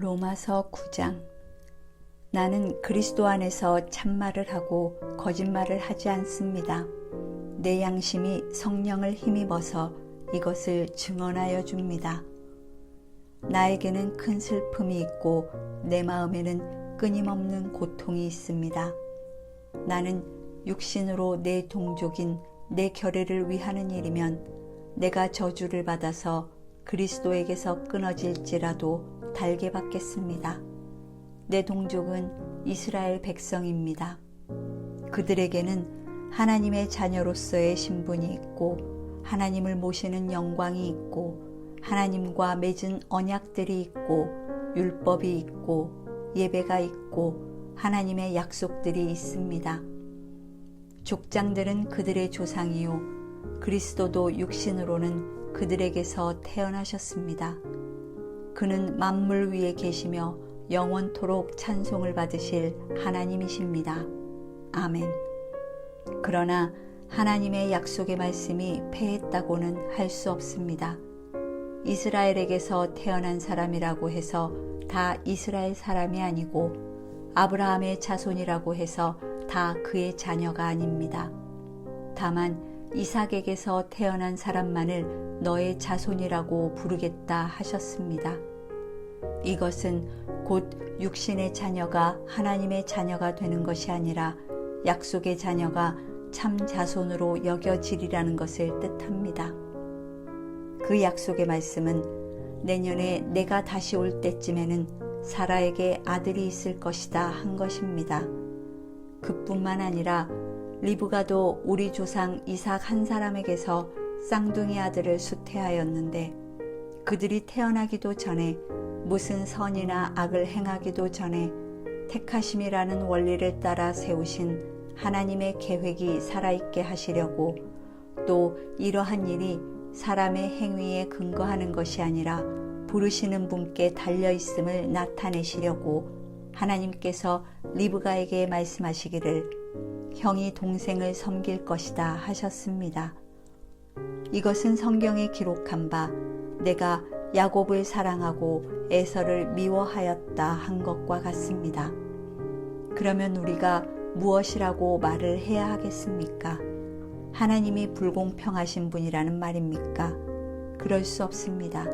로마서 9장. 나는 그리스도 안에서 참말을 하고 거짓말을 하지 않습니다. 내 양심이 성령을 힘입어서 이것을 증언하여 줍니다. 나에게는 큰 슬픔이 있고 내 마음에는 끊임없는 고통이 있습니다. 나는 육신으로 내 동족인 내 결례를 위하는 일이면 내가 저주를 받아서 그리스도에게서 끊어질지라도 달게 받겠습니다. 내 동족은 이스라엘 백성입니다. 그들에게는 하나님의 자녀로서의 신분이 있고 하나님을 모시는 영광이 있고 하나님과 맺은 언약들이 있고 율법이 있고 예배가 있고 하나님의 약속들이 있습니다. 족장들은 그들의 조상이요 그리스도도 육신으로는 그들에게서 태어나셨습니다. 그는 만물 위에 계시며 영원토록 찬송을 받으실 하나님이십니다. 아멘. 그러나 하나님의 약속의 말씀이 패했다고는 할 수 없습니다. 이스라엘에게서 태어난 사람이라고 해서 다 이스라엘 사람이 아니고 아브라함의 자손이라고 해서 다 그의 자녀가 아닙니다. 다만 이삭에게서 태어난 사람만을 너의 자손이라고 부르겠다 하셨습니다. 이것은 곧 육신의 자녀가 하나님의 자녀가 되는 것이 아니라 약속의 자녀가 참 자손으로 여겨지리라는 것을 뜻합니다. 그 약속의 말씀은 내년에 내가 다시 올 때쯤에는 사라에게 아들이 있을 것이다 한 것입니다. 그뿐만 아니라 리브가도 우리 조상 이삭 한 사람에게서 쌍둥이 아들을 수태하였는데 그들이 태어나기도 전에 무슨 선이나 악을 행하기도 전에 택하심이라는 원리를 따라 세우신 하나님의 계획이 살아있게 하시려고 또 이러한 일이 사람의 행위에 근거하는 것이 아니라 부르시는 분께 달려있음을 나타내시려고 하나님께서 리브가에게 말씀하시기를 형이 동생을 섬길 것이다 하셨습니다. 이것은 성경에 기록한 바 내가 야곱을 사랑하고 에서를 미워하였다 한 것과 같습니다. 그러면 우리가 무엇이라고 말을 해야 하겠습니까? 하나님이 불공평하신 분이라는 말입니까? 그럴 수 없습니다.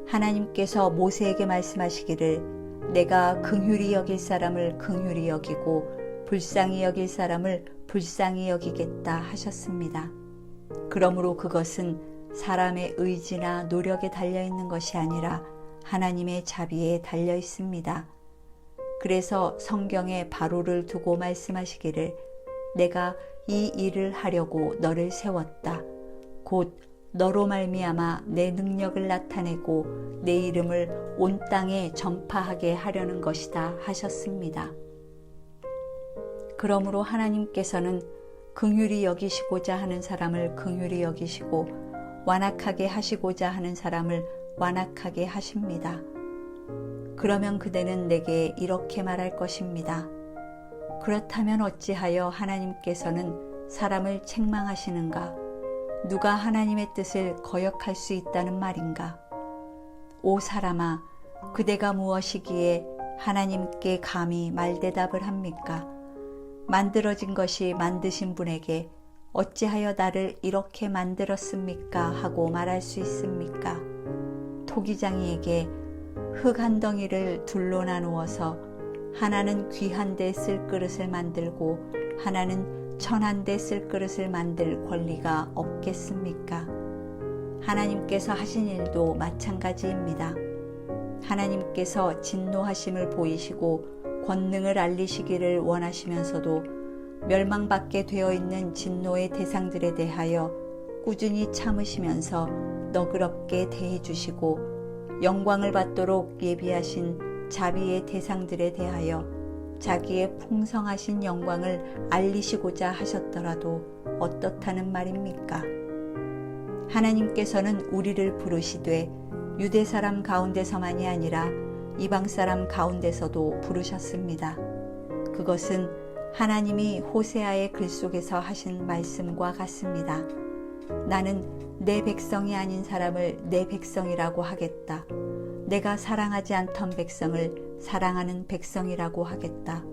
하나님께서 모세에게 말씀하시기를 내가 긍휼히 여길 사람을 긍휼히 여기고 불쌍히 여길 사람을 불쌍히 여기겠다 하셨습니다. 그러므로 그것은 사람의 의지나 노력에 달려있는 것이 아니라 하나님의 자비에 달려 있습니다. 그래서 성경에 바로를 두고 말씀하시기를 내가 이 일을 하려고 너를 세웠다. 곧 너로 말미암아 내 능력을 나타내고 내 이름을 온 땅에 전파하게 하려는 것이다 하셨습니다. 그러므로 하나님께서는 긍휼히 여기시고자 하는 사람을 긍휼히 여기시고 완악하게 하시고자 하는 사람을 완악하게 하십니다. 그러면 그대는 내게 이렇게 말할 것입니다. 그렇다면 어찌하여 하나님께서는 사람을 책망하시는가? 누가 하나님의 뜻을 거역할 수 있다는 말인가? 오 사람아, 그대가 무엇이기에 하나님께 감히 말대답을 합니까? 만들어진 것이 만드신 분에게 어찌하여 나를 이렇게 만들었습니까? 하고 말할 수 있습니까? 토기장이에게 흙 한 덩이를 둘로 나누어서 하나는 귀한 데 쓸 그릇을 만들고 하나는 천한 데 쓸 그릇을 만들 권리가 없겠습니까? 하나님께서 하신 일도 마찬가지입니다. 하나님께서 진노하심을 보이시고 권능을 알리시기를 원하시면서도 멸망받게 되어 있는 진노의 대상들에 대하여 꾸준히 참으시면서 너그럽게 대해주시고 영광을 받도록 예비하신 자비의 대상들에 대하여 자기의 풍성하신 영광을 알리시고자 하셨더라도 어떻다는 말입니까? 하나님께서는 우리를 부르시되 유대 사람 가운데서만이 아니라 이방 사람 가운데서도 부르셨습니다. 그것은 하나님이 호세아의 글 속에서 하신 말씀과 같습니다. 나는 내 백성이 아닌 사람을 내 백성이라고 하겠다. 내가 사랑하지 않던 백성을 사랑하는 백성이라고 하겠다.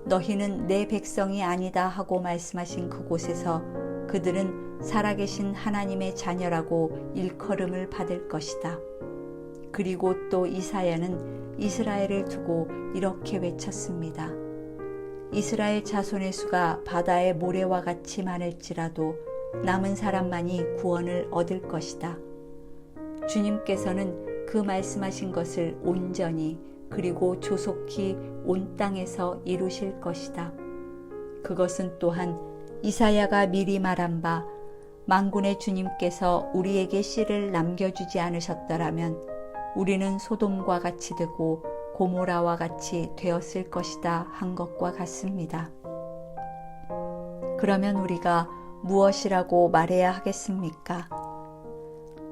너희는 내 백성이 아니다 하고 말씀하신 그곳에서 그들은 살아계신 하나님의 자녀라고 일컬음을 받을 것이다. 그리고 또 이사야는 이스라엘을 두고 이렇게 외쳤습니다. 이스라엘 자손의 수가 바다의 모래와 같이 많을지라도 남은 사람만이 구원을 얻을 것이다. 주님께서는 그 말씀하신 것을 온전히 그리고 조속히 온 땅에서 이루실 것이다. 그것은 또한 이사야가 미리 말한 바 만군의 주님께서 우리에게 씨를 남겨주지 않으셨더라면 우리는 소돔과 같이 되고 고모라와 같이 되었을 것이다 한 것과 같습니다. 그러면 우리가 무엇이라고 말해야 하겠습니까?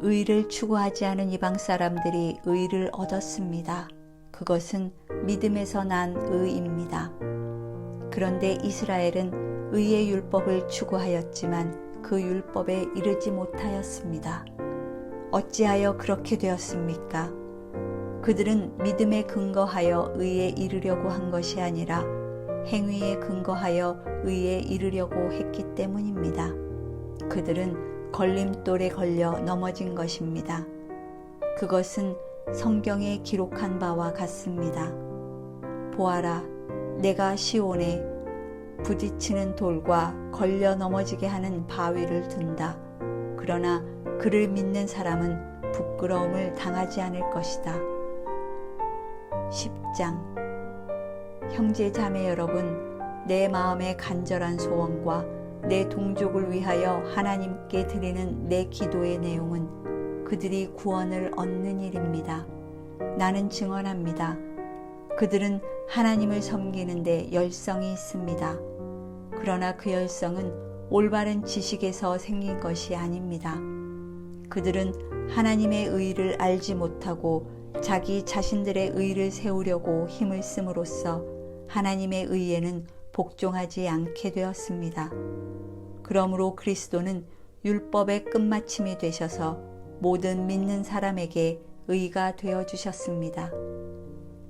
의를 추구하지 않은 이방 사람들이 의를 얻었습니다. 그것은 믿음에서 난 의입니다. 그런데 이스라엘은 의의 율법을 추구하였지만 그 율법에 이르지 못하였습니다. 어찌하여 그렇게 되었습니까? 그들은 믿음에 근거하여 의에 이르려고 한 것이 아니라 행위에 근거하여 의에 이르려고 했기 때문입니다. 그들은 걸림돌에 걸려 넘어진 것입니다. 그것은 성경에 기록한 바와 같습니다. 보아라, 내가 시온에 부딪히는 돌과 걸려 넘어지게 하는 바위를 둔다. 그러나 그를 믿는 사람은 부끄러움을 당하지 않을 것이다. 10장. 형제 자매 여러분, 내 마음의 간절한 소원과 내 동족을 위하여 하나님께 드리는 내 기도의 내용은 그들이 구원을 얻는 일입니다. 나는 증언합니다. 그들은 하나님을 섬기는데 열성이 있습니다. 그러나 그 열성은 올바른 지식에서 생긴 것이 아닙니다. 그들은 하나님의 의를 알지 못하고 자기 자신들의 의를 세우려고 힘을 씀으로써 하나님의 의에는 복종하지 않게 되었습니다. 그러므로 그리스도는 율법의 끝마침이 되셔서 모든 믿는 사람에게 의가 되어주셨습니다.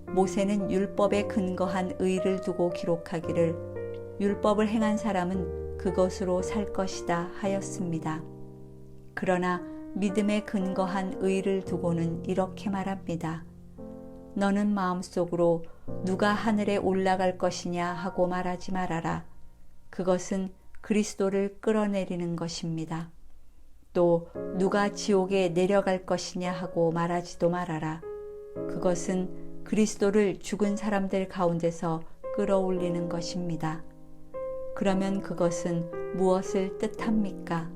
모세는 율법에 근거한 의를 두고 기록하기를 율법을 행한 사람은 그것으로 살 것이다 하였습니다. 그러나 믿음에 근거한 의를 두고는 이렇게 말합니다. 너는 마음속으로 누가 하늘에 올라갈 것이냐 하고 말하지 말아라. 그것은 그리스도를 끌어내리는 것입니다. 또 누가 지옥에 내려갈 것이냐 하고 말하지도 말아라. 그것은 그리스도를 죽은 사람들 가운데서 끌어올리는 것입니다. 그러면 그것은 무엇을 뜻합니까?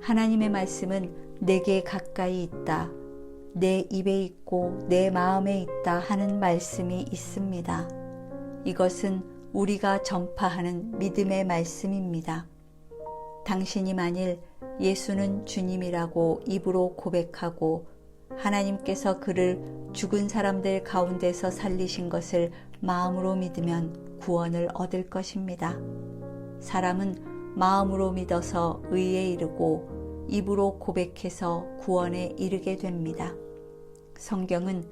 하나님의 말씀은 내게 가까이 있다, 내 입에 있고 내 마음에 있다 하는 말씀이 있습니다. 이것은 우리가 전파하는 믿음의 말씀입니다. 당신이 만일 예수는 주님이라고 입으로 고백하고 하나님께서 그를 죽은 사람들 가운데서 살리신 것을 마음으로 믿으면 구원을 얻을 것입니다. 사람은 마음으로 믿어서 의에 이르고 입으로 고백해서 구원에 이르게 됩니다. 성경은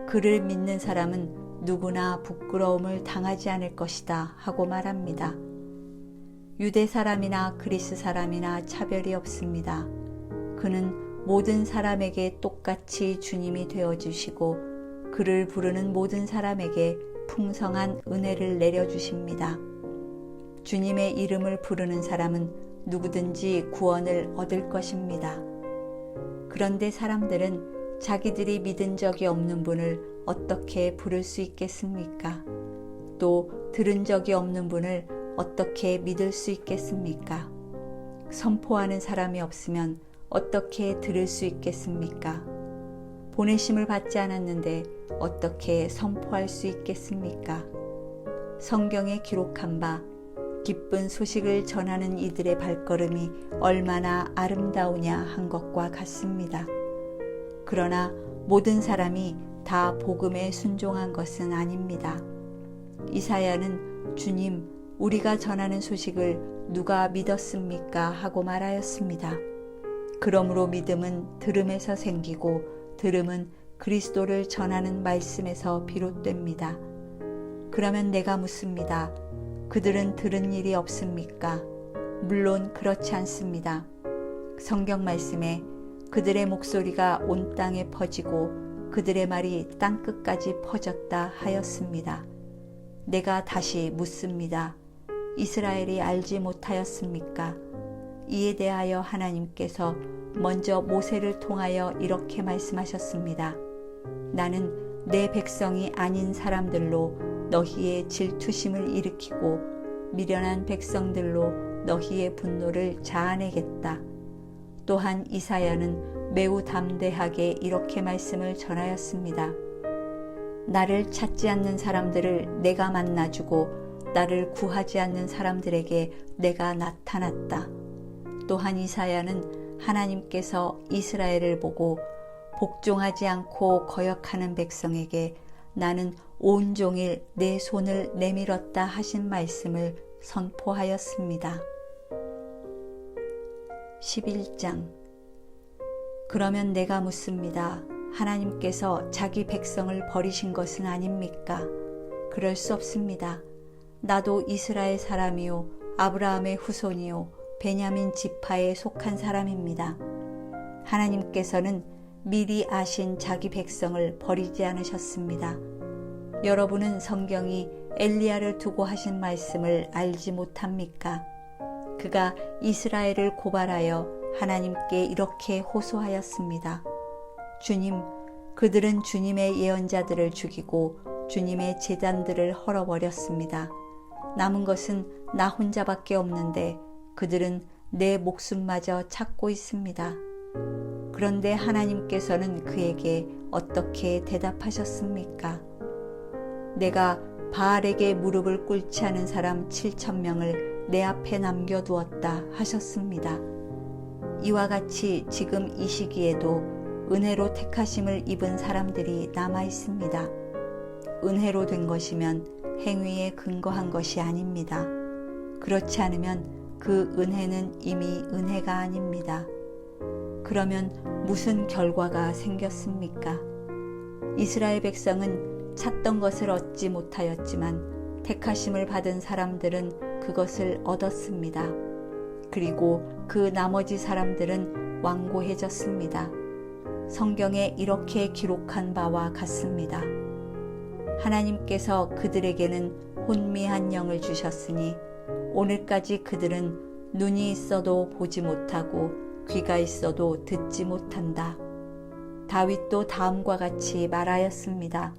그를 믿는 사람은 누구나 부끄러움을 당하지 않을 것이다 하고 말합니다. 유대 사람이나 그리스 사람이나 차별이 없습니다. 그는 모든 사람에게 똑같이 주님이 되어주시고 그를 부르는 모든 사람에게 풍성한 은혜를 내려주십니다. 주님의 이름을 부르는 사람은 누구든지 구원을 얻을 것입니다. 그런데 사람들은 자기들이 믿은 적이 없는 분을 어떻게 부를 수 있겠습니까? 또 들은 적이 없는 분을 어떻게 믿을 수 있겠습니까? 선포하는 사람이 없으면 어떻게 들을 수 있겠습니까? 보내심을 받지 않았는데 어떻게 선포할 수 있겠습니까? 성경에 기록한 바 기쁜 소식을 전하는 이들의 발걸음이 얼마나 아름다우냐 한 것과 같습니다. 그러나 모든 사람이 다 복음에 순종한 것은 아닙니다. 이사야는 주님, 우리가 전하는 소식을 누가 믿었습니까? 하고 말하였습니다. 그러므로 믿음은 들음에서 생기고 들음은 그리스도를 전하는 말씀에서 비롯됩니다. 그러면 내가 묻습니다. 그들은 들은 일이 없습니까? 물론 그렇지 않습니다. 성경 말씀에 그들의 목소리가 온 땅에 퍼지고 그들의 말이 땅끝까지 퍼졌다 하였습니다. 내가 다시 묻습니다. 이스라엘이 알지 못하였습니까? 이에 대하여 하나님께서 먼저 모세를 통하여 이렇게 말씀하셨습니다. 나는 내 백성이 아닌 사람들로 너희의 질투심을 일으키고 미련한 백성들로 너희의 분노를 자아내겠다. 또한 이사야는 매우 담대하게 이렇게 말씀을 전하였습니다. 나를 찾지 않는 사람들을 내가 만나주고 나를 구하지 않는 사람들에게 내가 나타났다. 또한 이사야는 하나님께서 이스라엘을 보고 복종하지 않고 거역하는 백성에게 나는 온종일 내 손을 내밀었다 하신 말씀을 선포하였습니다. 11장. 그러면 내가 묻습니다. 하나님께서 자기 백성을 버리신 것은 아닙니까? 그럴 수 없습니다. 나도 이스라엘 사람이요 아브라함의 후손이요 베냐민 지파에 속한 사람입니다. 하나님께서는 미리 아신 자기 백성을 버리지 않으셨습니다. 여러분은 성경이 엘리야를 두고 하신 말씀을 알지 못합니까? 그가 이스라엘을 고발하여 하나님께 이렇게 호소하였습니다. 주님, 그들은 주님의 예언자들을 죽이고 주님의 제단들을 헐어버렸습니다. 남은 것은 나 혼자밖에 없는데 그들은 내 목숨마저 찾고 있습니다. 그런데 하나님께서는 그에게 어떻게 대답하셨습니까? 내가 바알에게 무릎을 꿇지 않은 사람 7,000명을 내 앞에 남겨두었다 하셨습니다. 이와 같이 지금 이 시기에도 은혜로 택하심을 입은 사람들이 남아 있습니다. 은혜로 된 것이면 행위에 근거한 것이 아닙니다. 그렇지 않으면 그 은혜는 이미 은혜가 아닙니다. 그러면 무슨 결과가 생겼습니까? 이스라엘 백성은 찾던 것을 얻지 못하였지만 택하심을 받은 사람들은 그것을 얻었습니다. 그리고 그 나머지 사람들은 완고해졌습니다. 성경에 이렇게 기록한 바와 같습니다. 하나님께서 그들에게는 혼미한 영을 주셨으니 오늘까지 그들은 눈이 있어도 보지 못하고 귀가 있어도 듣지 못한다. 다윗도 다음과 같이 말하였습니다.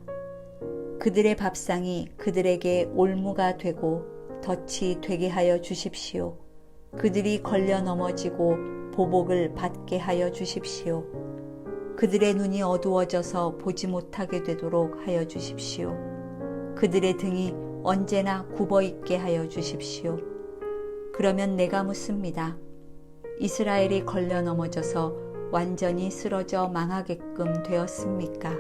그들의 밥상이 그들에게 올무가 되고 덫이 되게 하여 주십시오. 그들이 걸려 넘어지고 보복을 받게 하여 주십시오. 그들의 눈이 어두워져서 보지 못하게 되도록 하여 주십시오. 그들의 등이 언제나 굽어 있게 하여 주십시오. 그러면 내가 묻습니다. 이스라엘이 걸려 넘어져서 완전히 쓰러져 망하게끔 되었습니까?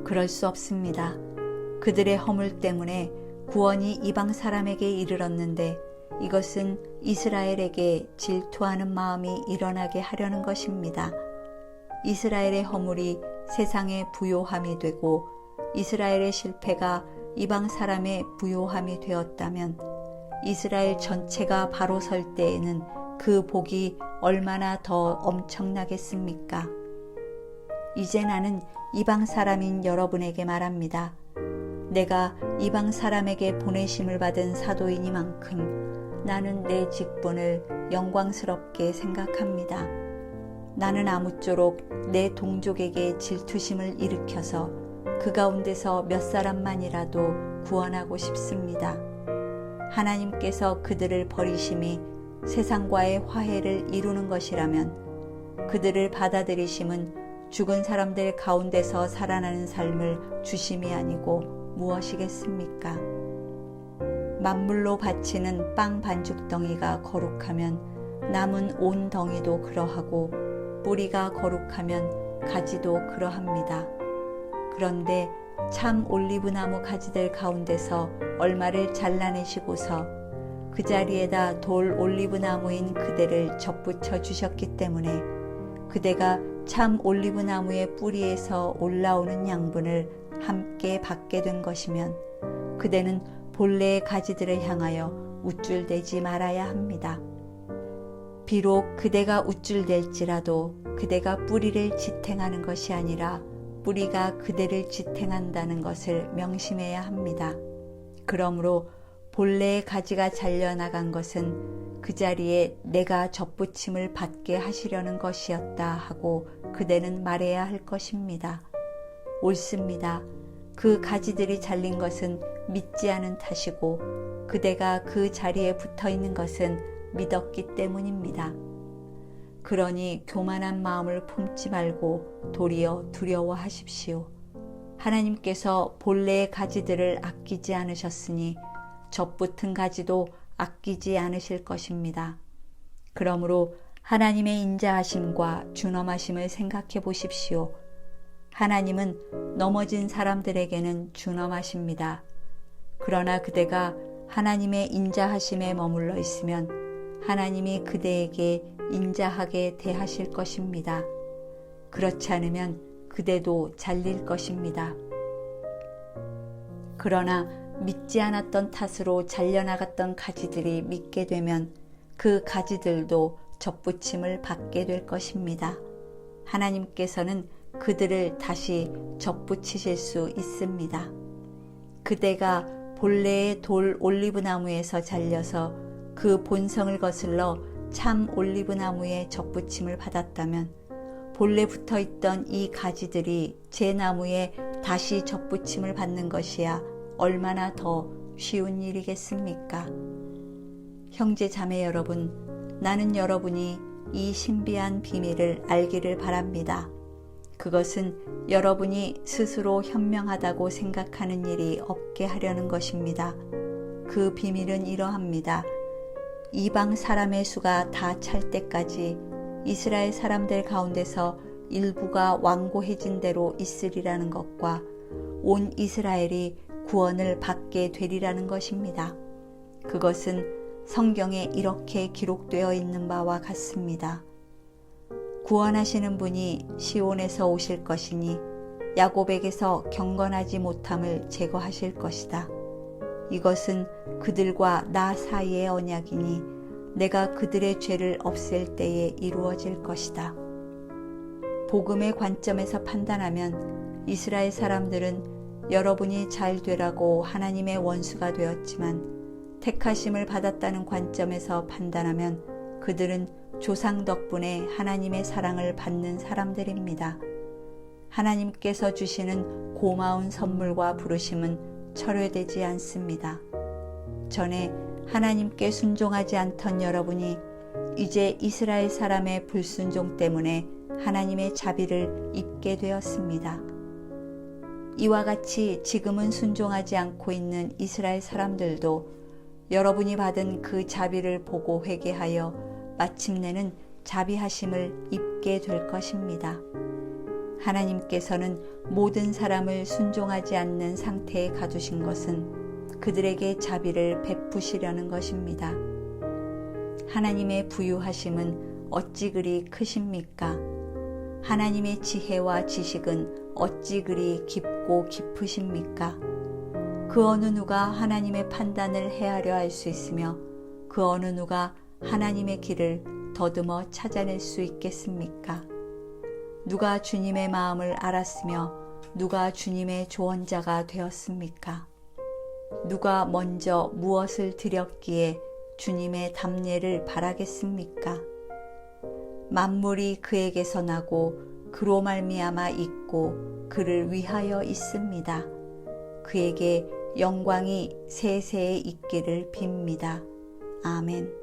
그럴 수 없습니다. 그들의 허물 때문에 구원이 이방 사람에게 이르렀는데 이것은 이스라엘에게 질투하는 마음이 일어나게 하려는 것입니다. 이스라엘의 허물이 세상의 부요함이 되고 이스라엘의 실패가 이방 사람의 부요함이 되었다면 이스라엘 전체가 바로 설 때에는 그 복이 얼마나 더 엄청나겠습니까? 이제 나는 이방 사람인 여러분에게 말합니다. 내가 이방 사람에게 보내심을 받은 사도이니만큼 나는 내 직분을 영광스럽게 생각합니다. 나는 아무쪼록 내 동족에게 질투심을 일으켜서 그 가운데서 몇 사람만이라도 구원하고 싶습니다. 하나님께서 그들을 버리심이 세상과의 화해를 이루는 것이라면 그들을 받아들이심은 죽은 사람들 가운데서 살아나는 삶을 주심이 아니고 무엇이겠습니까? 만물로 바치는 빵 반죽 덩이가 거룩하면 남은 온 덩이도 그러하고 뿌리가 거룩하면 가지도 그러합니다. 그런데 참 올리브나무 가지들 가운데서 얼마를 잘라내시고서 그 자리에다 돌 올리브나무인 그대를 접붙여 주셨기 때문에 그대가 참 올리브나무의 뿌리에서 올라오는 양분을 함께 받게 된 것이면 그대는 본래의 가지들을 향하여 우쭐대지 말아야 합니다. 비록 그대가 우쭐댈지라도 그대가 뿌리를 지탱하는 것이 아니라 뿌리가 그대를 지탱한다는 것을 명심해야 합니다. 그러므로 본래의 가지가 잘려나간 것은 그 자리에 내가 접붙임을 받게 하시려는 것이었다 하고 그대는 말해야 할 것입니다. 옳습니다. 그 가지들이 잘린 것은 믿지 않은 탓이고 그대가 그 자리에 붙어 있는 것은 믿었기 때문입니다. 그러니 교만한 마음을 품지 말고 도리어 두려워하십시오. 하나님께서 본래의 가지들을 아끼지 않으셨으니 접붙은 가지도 아끼지 않으실 것입니다. 그러므로 하나님의 인자하심과 준엄하심을 생각해 보십시오. 하나님은 넘어진 사람들에게는 준엄하십니다. 그러나 그대가 하나님의 인자하심에 머물러 있으면 하나님이 그대에게 인자하게 대하실 것입니다. 그렇지 않으면 그대도 잘릴 것입니다. 그러나 믿지 않았던 탓으로 잘려나갔던 가지들이 믿게 되면 그 가지들도 접붙임을 받게 될 것입니다. 하나님께서는 그들을 다시 접붙이실 수 있습니다. 그대가 본래의 돌 올리브나무에서 잘려서 그 본성을 거슬러 참 올리브나무에 접붙임을 받았다면 본래 붙어있던 이 가지들이 제 나무에 다시 접붙임을 받는 것이야 얼마나 더 쉬운 일이겠습니까? 형제 자매 여러분, 나는 여러분이 이 신비한 비밀을 알기를 바랍니다. 그것은 여러분이 스스로 현명하다고 생각하는 일이 없게 하려는 것입니다. 그 비밀은 이러합니다. 이방 사람의 수가 다 찰 때까지 이스라엘 사람들 가운데서 일부가 완고해진 대로 있으리라는 것과 온 이스라엘이 구원을 받게 되리라는 것입니다. 그것은 성경에 이렇게 기록되어 있는 바와 같습니다. 구원하시는 분이 시온에서 오실 것이니 야곱에게서 경건하지 못함을 제거하실 것이다. 이것은 그들과 나 사이의 언약이니 내가 그들의 죄를 없앨 때에 이루어질 것이다. 복음의 관점에서 판단하면 이스라엘 사람들은 여러분이 잘 되라고 하나님의 원수가 되었지만 택하심을 받았다는 관점에서 판단하면 그들은 조상 덕분에 하나님의 사랑을 받는 사람들입니다. 하나님께서 주시는 고마운 선물과 부르심은 철회되지 않습니다. 전에 하나님께 순종하지 않던 여러분이 이제 이스라엘 사람의 불순종 때문에 하나님의 자비를 입게 되었습니다. 이와 같이 지금은 순종하지 않고 있는 이스라엘 사람들도 여러분이 받은 그 자비를 보고 회개하여 마침내는 자비하심을 입게 될 것입니다. 하나님께서는 모든 사람을 순종하지 않는 상태에 가두신 것은 그들에게 자비를 베푸시려는 것입니다. 하나님의 부유하심은 어찌 그리 크십니까? 하나님의 지혜와 지식은 어찌 그리 깊고 깊으십니까? 그 어느 누가 하나님의 판단을 헤아려 할 수 있으며 그 어느 누가 하나님의 길을 더듬어 찾아낼 수 있겠습니까? 누가 주님의 마음을 알았으며 누가 주님의 조언자가 되었습니까? 누가 먼저 무엇을 드렸기에 주님의 답례를 바라겠습니까? 만물이 그에게서 나고 그로 말미암아 있고 그를 위하여 있습니다. 그에게 영광이 세세에 있기를 빕니다. 아멘.